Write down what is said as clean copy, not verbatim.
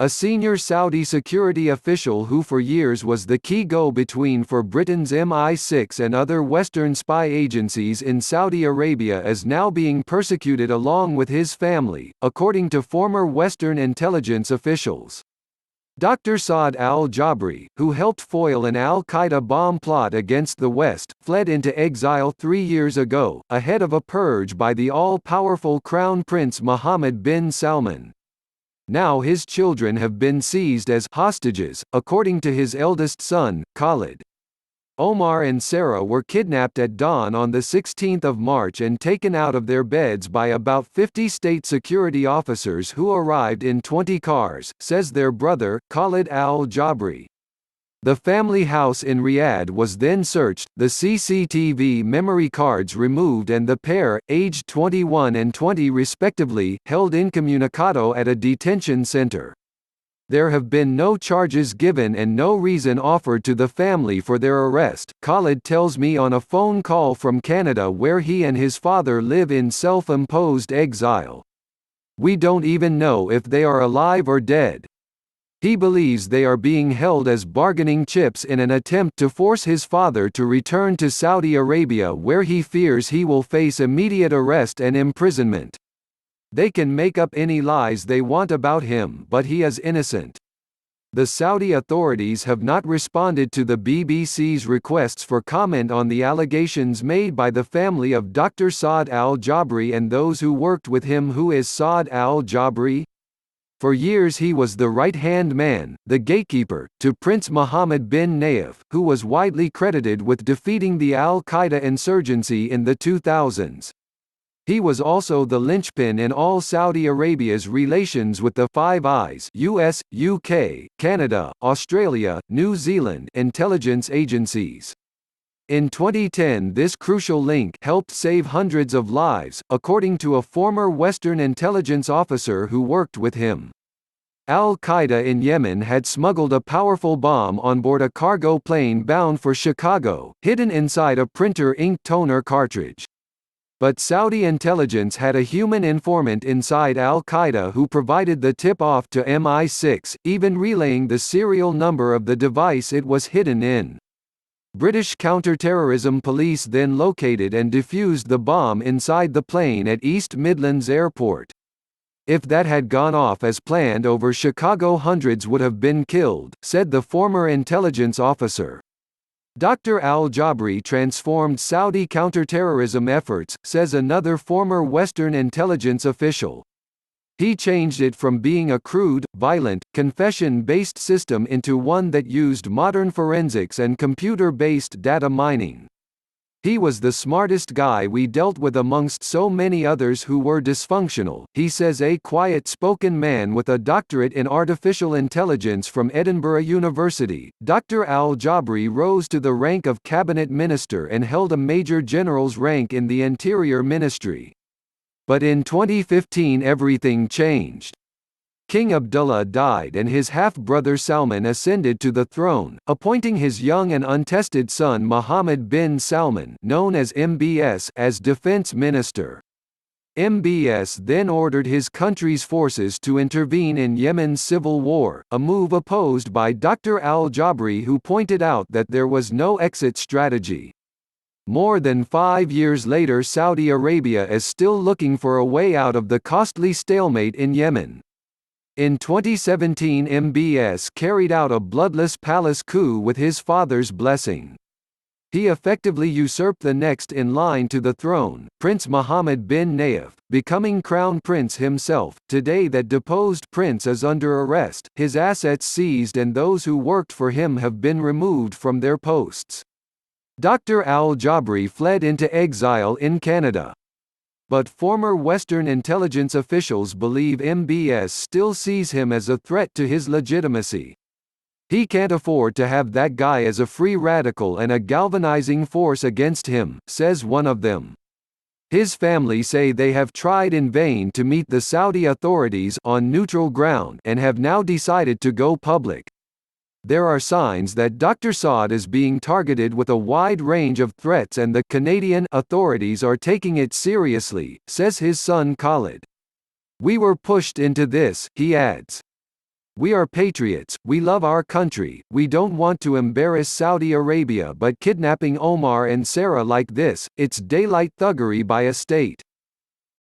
a senior Saudi security official who for years was the key go-between for Britain's MI6 and other Western spy agencies in Saudi Arabia, is now being persecuted along with his family, according to former Western intelligence officials. Dr. Saad al-Jabri, who helped foil an al-Qaeda bomb plot against the West, fled into exile 3 years ago, ahead of a purge by the all-powerful Crown Prince Mohammed bin Salman. Now his children have been seized as hostages, according to his eldest son, Khalid. Omar and Sarah were kidnapped at dawn on 16 March and taken out of their beds by about 50 state security officers who arrived in 20 cars, says their brother, Khalid al-Jabri. The family house in Riyadh was then searched, the CCTV memory cards removed, and the pair, aged 21 and 20 respectively, held incommunicado at a detention center. There have been no charges given and no reason offered to the family for their arrest, Khalid tells me on a phone call from Canada, where he and his father live in self-imposed exile. "We don't even know if they are alive or dead." He believes they are being held as bargaining chips in an attempt to force his father to return to Saudi Arabia, where he fears he will face immediate arrest and imprisonment. "They can make up any lies they want about him, but he is innocent." The Saudi authorities have not responded to the BBC's requests for comment on the allegations made by the family of Dr. Saad al-Jabri and those who worked with him. Who is Saad al-Jabri? For years he was the right-hand man, the gatekeeper, to Prince Mohammed bin Nayef, who was widely credited with defeating the al-Qaeda insurgency in the 2000s. He was also the linchpin in all Saudi Arabia's relations with the Five Eyes US, UK, Canada, Australia, New Zealand intelligence agencies. In 2010, this crucial link helped save hundreds of lives, according to a former Western intelligence officer who worked with him. Al-Qaeda in Yemen had smuggled a powerful bomb on board a cargo plane bound for Chicago, hidden inside a printer ink toner cartridge. But Saudi intelligence had a human informant inside al-Qaeda who provided the tip-off to MI6, even relaying the serial number of the device it was hidden in. British counter-terrorism police then located and defused the bomb inside the plane at East Midlands Airport. If that had gone off as planned over Chicago, hundreds would have been killed, said the former intelligence officer. Dr. al-Jabri transformed Saudi counterterrorism efforts, says another former Western intelligence official. He changed it from being a crude, violent, confession-based system into one that used modern forensics and computer-based data mining. "He was the smartest guy we dealt with amongst so many others who were dysfunctional," he says. A quiet-spoken man with a doctorate in artificial intelligence from Edinburgh University, Dr. al-Jabri rose to the rank of cabinet minister and held a major general's rank in the Interior Ministry. But in 2015 everything changed. King Abdullah died and his half-brother Salman ascended to the throne, appointing his young and untested son Mohammed bin Salman, known as MBS, as defense minister. MBS then ordered his country's forces to intervene in Yemen's civil war, a move opposed by Dr. al-Jabri, who pointed out that there was no exit strategy. More than 5 years later, Saudi Arabia is still looking for a way out of the costly stalemate in Yemen. In 2017, MBS carried out a bloodless palace coup with his father's blessing. He effectively usurped the next in line to the throne, Prince Mohammed bin Nayef, becoming crown prince himself. Today that deposed prince is under arrest, his assets seized, and those who worked for him have been removed from their posts. Dr. al-Jabri fled into exile in Canada. But former Western intelligence officials believe MBS still sees him as a threat to his legitimacy. "He can't afford to have that guy as a free radical and a galvanizing force against him," says one of them. His family say they have tried in vain to meet the Saudi authorities on neutral ground and have now decided to go public. There are signs that Dr. Saad is being targeted with a wide range of threats, and the Canadian authorities are taking it seriously, says his son Khalid. "We were pushed into this," he adds. We are patriots, we love our country, we don't want to embarrass Saudi Arabia, but kidnapping Omar and Sarah like this, it's daylight thuggery by a state.